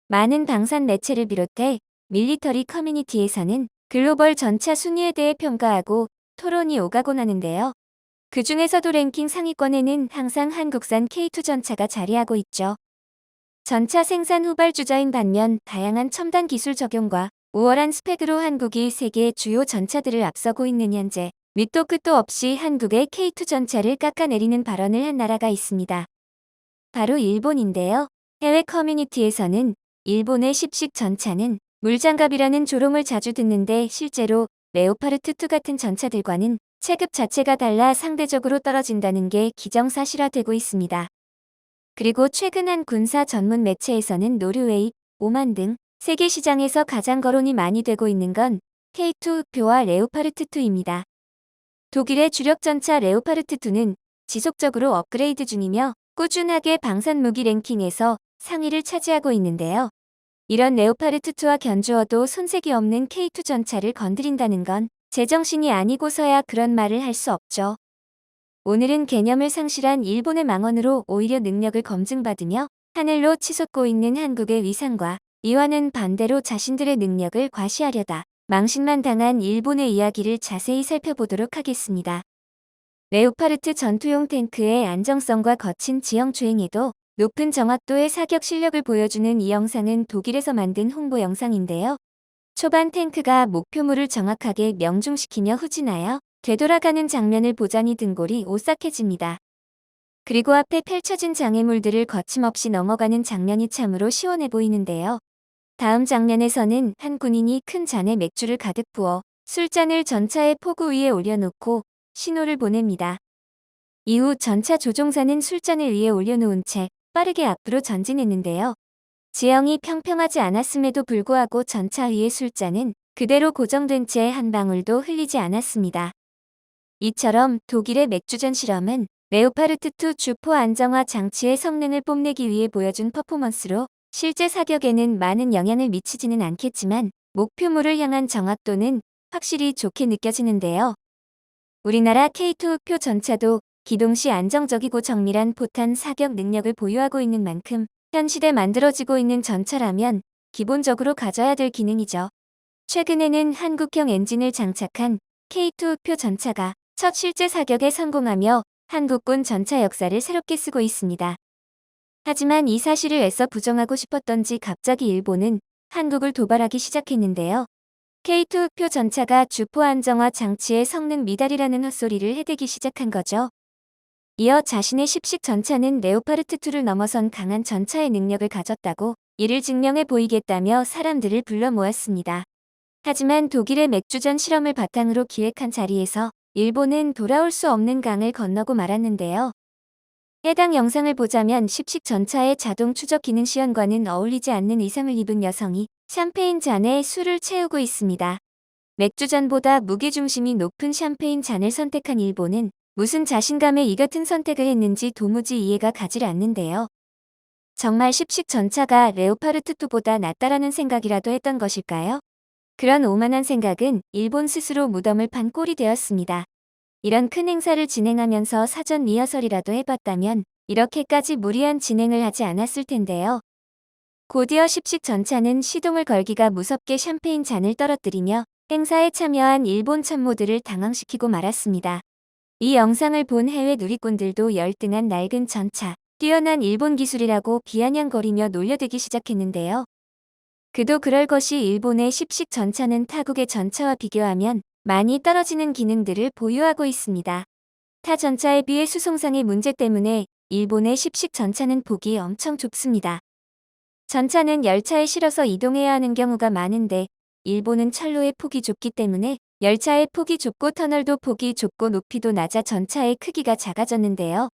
많은 방산 매체를 비롯해 밀리터리 커뮤니티에서는 글로벌 전차 순위에 대해 평가하고 토론이 오가곤 하는데요. 그 중에서도 랭킹 상위권에는 항상 한국산 K2 전차가 자리하고 있죠. 전차 생산 후발주자인 반면 다양한 첨단 기술 적용과 우월한 스펙으로 한국이 세계 주요 전차들을 앞서고 있는 현재 밑도 끝도 없이 한국의 K2 전차를 깎아내리는 발언을 한 나라가 있습니다. 바로 일본인데요. 해외 커뮤니티에서는 일본의 10식 전차는 물장갑이라는 조롱을 자주 듣는데 실제로 레오파르트2 같은 전차들과는 체급 자체가 달라 상대적으로 떨어진다는 게 기정사실화되고 있습니다. 그리고 최근 한 군사 전문 매체에서는 노르웨이, 오만 등 세계 시장에서 가장 거론이 많이 되고 있는 건 K2 흑표와 레오파르트2입니다. 독일의 주력 전차 레오파르트2는 지속적으로 업그레이드 중이며 꾸준하게 방산 무기 랭킹에서 상위를 차지하고 있는데요. 이런 레오파르트2와 견주어도 손색이 없는 K2 전차를 건드린다는 건 제정신이 아니고서야 그런 말을 할 수 없죠. 오늘은 개념을 상실한 일본의 망언으로 오히려 능력을 검증받으며 하늘로 치솟고 있는 한국의 위상과 이와는 반대로 자신들의 능력을 과시하려다 망신만 당한 일본의 이야기를 자세히 살펴보도록 하겠습니다. 레오파르트 전투용 탱크의 안정성과 거친 지형 주행에도 높은 정확도의 사격 실력을 보여주는 이 영상은 독일에서 만든 홍보 영상인데요. 초반 탱크가 목표물을 정확하게 명중시키며 후진하여 되돌아가는 장면을 보자니 등골이 오싹해집니다. 그리고 앞에 펼쳐진 장애물들을 거침없이 넘어가는 장면이 참으로 시원해 보이는데요. 다음 장면에서는 한 군인이 큰 잔에 맥주를 가득 부어 술잔을 전차의 포구 위에 올려놓고 신호를 보냅니다. 이후 전차 조종사는 술잔을 위에 올려놓은 채 빠르게 앞으로 전진했는데요. 지형이 평평하지 않았음에도 불구하고 전차 위의 술잔은 그대로 고정된 채 한 방울도 흘리지 않았습니다. 이처럼 독일의 맥주전 실험은 레오파르트2 주포 안정화 장치의 성능을 뽐내기 위해 보여준 퍼포먼스로 실제 사격에는 많은 영향을 미치지는 않겠지만 목표물을 향한 정확도는 확실히 좋게 느껴지는데요. 우리나라 K2 흑표 전차도 기동 시 안정적이고 정밀한 포탄 사격 능력을 보유하고 있는 만큼 현 시대 만들어지고 있는 전차라면 기본적으로 가져야 될 기능이죠. 최근에는 한국형 엔진을 장착한 K2 흑표 전차가 첫 실제 사격에 성공하며 한국군 전차 역사를 새롭게 쓰고 있습니다. 하지만 이 사실을 애써 부정하고 싶었던지 갑자기 일본은 한국을 도발하기 시작했는데요. K2 흑표 전차가 주포 안정화 장치의 성능 미달이라는 헛소리를 해대기 시작한 거죠. 이어 자신의 10식 전차는 레오파르트2를 넘어선 강한 전차의 능력을 가졌다고 이를 증명해 보이겠다며 사람들을 불러 모았습니다. 하지만 독일의 맥주전 실험을 바탕으로 기획한 자리에서 일본은 돌아올 수 없는 강을 건너고 말았는데요. 해당 영상을 보자면 10식 전차의 자동 추적 기능 시연과는 어울리지 않는 의상을 입은 여성이 샴페인 잔에 술을 채우고 있습니다. 맥주잔보다 무게중심이 높은 샴페인 잔을 선택한 일본은 무슨 자신감에 이 같은 선택을 했는지 도무지 이해가 가질 않는데요. 정말 10식 전차가 레오파르트2보다 낫다라는 생각이라도 했던 것일까요? 그런 오만한 생각은 일본 스스로 무덤을 판 꼴이 되었습니다. 이런 큰 행사를 진행하면서 사전 리허설이라도 해봤다면 이렇게까지 무리한 진행을 하지 않았을 텐데요. 곧이어 10식 전차는 시동을 걸기가 무섭게 샴페인 잔을 떨어뜨리며 행사에 참여한 일본 참모들을 당황시키고 말았습니다. 이 영상을 본 해외 누리꾼들도 열등한 낡은 전차, 뛰어난 일본 기술이라고 비아냥거리며 놀려대기 시작했는데요. 그도 그럴 것이 일본의 10식 전차는 타국의 전차와 비교하면 많이 떨어지는 기능들을 보유하고 있습니다. 타 전차에 비해 수송상의 문제 때문에 일본의 10식 전차는 폭이 엄청 좁습니다. 전차는 열차에 실어서 이동해야 하는 경우가 많은데 일본은 철로의 폭이 좁기 때문에 열차의 폭이 좁고 터널도 폭이 좁고 높이도 낮아 전차의 크기가 작아졌는데요.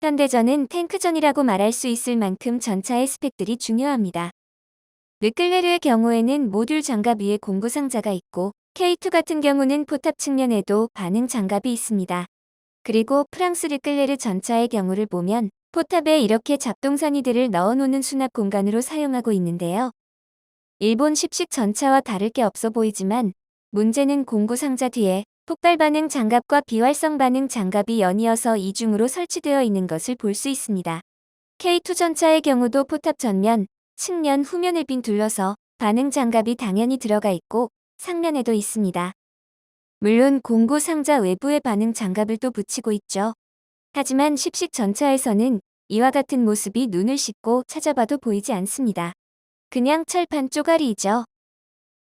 현대전은 탱크전이라고 말할 수 있을 만큼 전차의 스펙들이 중요합니다. 르클레르의 경우에는 모듈 장갑 위에 공구 상자가 있고 K2 같은 경우는 포탑 측면에도 반응 장갑이 있습니다. 그리고 프랑스 르클레르 전차의 경우를 보면 포탑에 이렇게 잡동사니들을 넣어놓는 수납 공간으로 사용하고 있는데요. 일본 10식 전차와 다를 게 없어 보이지만 문제는 공구 상자 뒤에 폭발 반응 장갑과 비활성 반응 장갑이 연이어서 이중으로 설치되어 있는 것을 볼 수 있습니다. K2 전차의 경우도 포탑 전면, 측면 후면을 빈 둘러서 반응 장갑이 당연히 들어가 있고 상면에도 있습니다. 물론 공구 상자 외부에 반응 장갑을 또 붙이고 있죠. 하지만 십식 전차에서는 이와 같은 모습이 눈을 씻고 찾아봐도 보이지 않습니다. 그냥 철판 쪼가리이죠.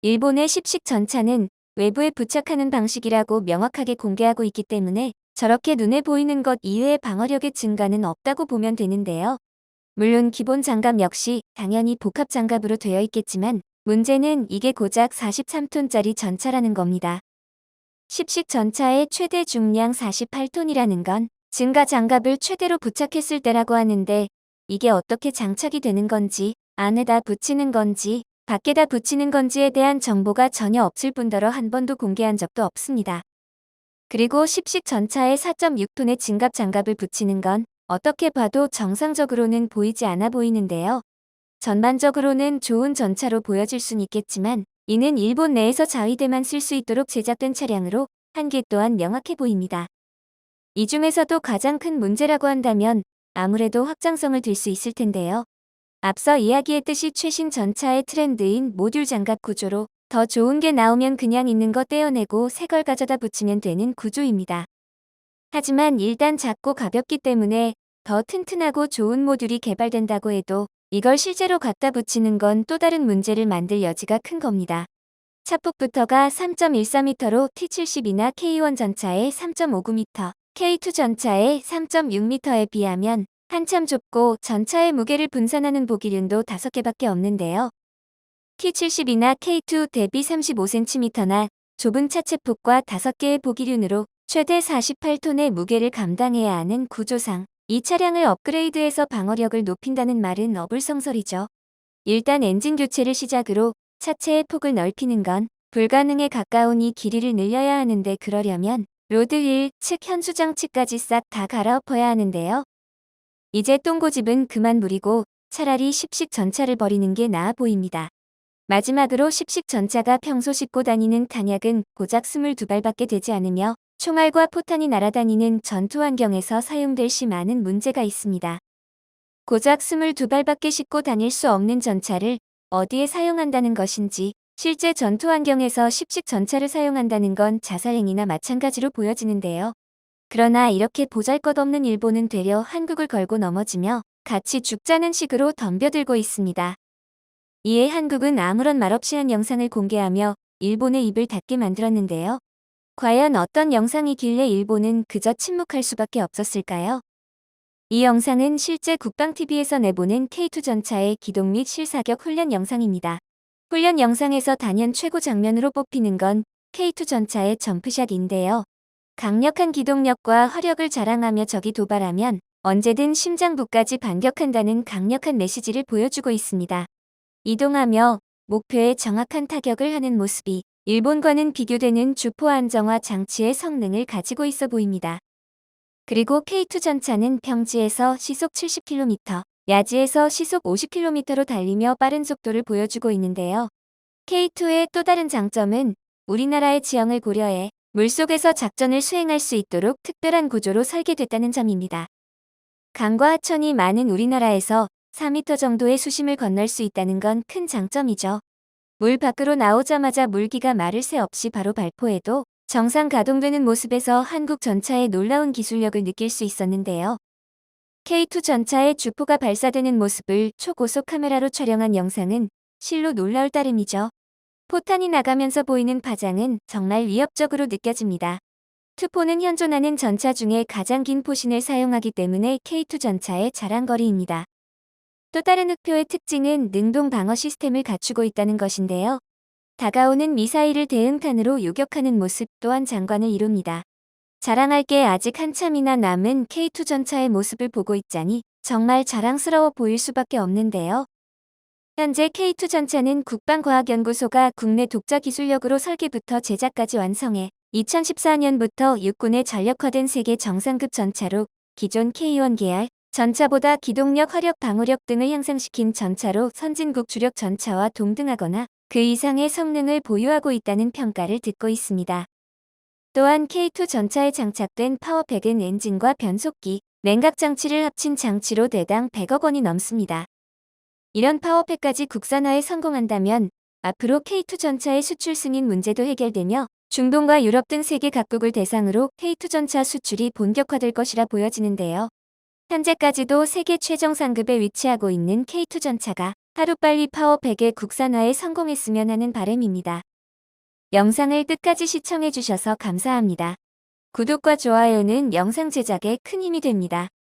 일본의 십식 전차는 외부에 부착하는 방식이라고 명확하게 공개하고 있기 때문에 저렇게 눈에 보이는 것 이외의 방어력의 증가는 없다고 보면 되는데요. 물론 기본 장갑 역시 당연히 복합 장갑으로 되어 있겠지만 문제는 이게 고작 43톤짜리 전차라는 겁니다. 십식 전차의 최대 중량 48톤이라는 건 증가 장갑을 최대로 부착했을 때라고 하는데 이게 어떻게 장착이 되는 건지 안에다 붙이는 건지 밖에다 붙이는 건지에 대한 정보가 전혀 없을 뿐더러 한 번도 공개한 적도 없습니다. 그리고 십식 전차에 4.6톤의 증갑 장갑을 붙이는 건 어떻게 봐도 정상적으로는 보이지 않아 보이는데요. 전반적으로는 좋은 전차로 보여질 순 있겠지만 이는 일본 내에서 자위대만 쓸 수 있도록 제작된 차량으로 한계 또한 명확해 보입니다. 이 중에서도 가장 큰 문제라고 한다면 아무래도 확장성을 들 수 있을 텐데요. 앞서 이야기했듯이 최신 전차의 트렌드인 모듈 장갑 구조로 더 좋은 게 나오면 그냥 있는 거 떼어내고 새 걸 가져다 붙이면 되는 구조입니다. 하지만 일단 작고 가볍기 때문에 더 튼튼하고 좋은 모듈이 개발된다고 해도 이걸 실제로 갖다 붙이는 건 또 다른 문제를 만들 여지가 큰 겁니다. 차폭부터가 3.14m로 T-72나 K1 전차의 3.59m, K2 전차의 3.6m에 비하면 한참 좁고 전차의 무게를 분산하는 보기륜도 5개밖에 없는데요. T-72나 K2 대비 35cm나 좁은 차체폭과 5개의 보기륜으로 최대 48톤의 무게를 감당해야 하는 구조상 이 차량을 업그레이드해서 방어력을 높인다는 말은 어불성설이죠. 일단 엔진 교체를 시작으로 차체의 폭을 넓히는 건 불가능에 가까우니 길이를 늘려야 하는데 그러려면 로드 휠, 측 현수장치까지 싹 다 갈아엎어야 하는데요. 이제 똥고집은 그만 부리고 차라리 십식 전차를 버리는 게 나아 보입니다. 마지막으로 십식 전차가 평소 싣고 다니는 탄약은 고작 22발밖에 되지 않으며 총알과 포탄이 날아다니는 전투 환경에서 사용될 시 많은 문제가 있습니다. 고작 22발밖에 싣고 다닐 수 없는 전차를 어디에 사용한다는 것인지 실제 전투 환경에서 십식 전차를 사용한다는 건 자살행위나 마찬가지로 보여지는데요. 그러나 이렇게 보잘것없는 일본은 되려 한국을 걸고 넘어지며 같이 죽자는 식으로 덤벼들고 있습니다. 이에 한국은 아무런 말 없이 한 영상을 공개하며 일본의 입을 닫게 만들었는데요. 과연 어떤 영상이길래 일본은 그저 침묵할 수밖에 없었을까요? 이 영상은 실제 국방TV에서 내보낸 K2 전차의 기동 및 실사격 훈련 영상입니다. 훈련 영상에서 단연 최고 장면으로 뽑히는 건 K2 전차의 점프샷인데요. 강력한 기동력과 화력을 자랑하며 적이 도발하면 언제든 심장부까지 반격한다는 강력한 메시지를 보여주고 있습니다. 이동하며 목표에 정확한 타격을 하는 모습이 일본과는 비교되는 주포 안정화 장치의 성능을 가지고 있어 보입니다. 그리고 K2 전차는 평지에서 시속 70km, 야지에서 시속 50km로 달리며 빠른 속도를 보여주고 있는데요. K2의 또 다른 장점은 우리나라의 지형을 고려해 물속에서 작전을 수행할 수 있도록 특별한 구조로 설계됐다는 점입니다. 강과 하천이 많은 우리나라에서 4m 정도의 수심을 건널 수 있다는 건 큰 장점이죠. 물 밖으로 나오자마자 물기가 마를 새 없이 바로 발포해도 정상 가동되는 모습에서 한국 전차의 놀라운 기술력을 느낄 수 있었는데요. K2 전차의 주포가 발사되는 모습을 초고속 카메라로 촬영한 영상은 실로 놀라울 따름이죠. 포탄이 나가면서 보이는 파장은 정말 위협적으로 느껴집니다. 투포는 현존하는 전차 중에 가장 긴 포신을 사용하기 때문에 K2 전차의 자랑거리입니다. 또 다른 흑표의 특징은 능동 방어 시스템을 갖추고 있다는 것인데요. 다가오는 미사일을 대응탄으로 요격하는 모습 또한 장관을 이룹니다. 자랑할 게 아직 한참이나 남은 K2 전차의 모습을 보고 있자니 정말 자랑스러워 보일 수밖에 없는데요. 현재 K2 전차는 국방과학연구소가 국내 독자 기술력으로 설계부터 제작까지 완성해 2014년부터 육군에 전력화된 세계 정상급 전차로 기존 K1 계열 전차보다 기동력, 화력, 방어력 등을 향상시킨 전차로 선진국 주력 전차와 동등하거나 그 이상의 성능을 보유하고 있다는 평가를 듣고 있습니다. 또한 K2 전차에 장착된 파워팩은 엔진과 변속기, 냉각 장치를 합친 장치로 대당 100억 원이 넘습니다. 이런 파워팩까지 국산화에 성공한다면 앞으로 K2 전차의 수출 승인 문제도 해결되며 중동과 유럽 등 세계 각국을 대상으로 K2 전차 수출이 본격화될 것이라 보여지는데요. 현재까지도 세계 최정 상급에 위치하고 있는 K2 전차가 하루빨리 파워팩의 국산화에 성공했으면 하는 바람입니다. 영상을 끝까지 시청해주셔서 감사합니다. 구독과 좋아요는 영상 제작에 큰 힘이 됩니다.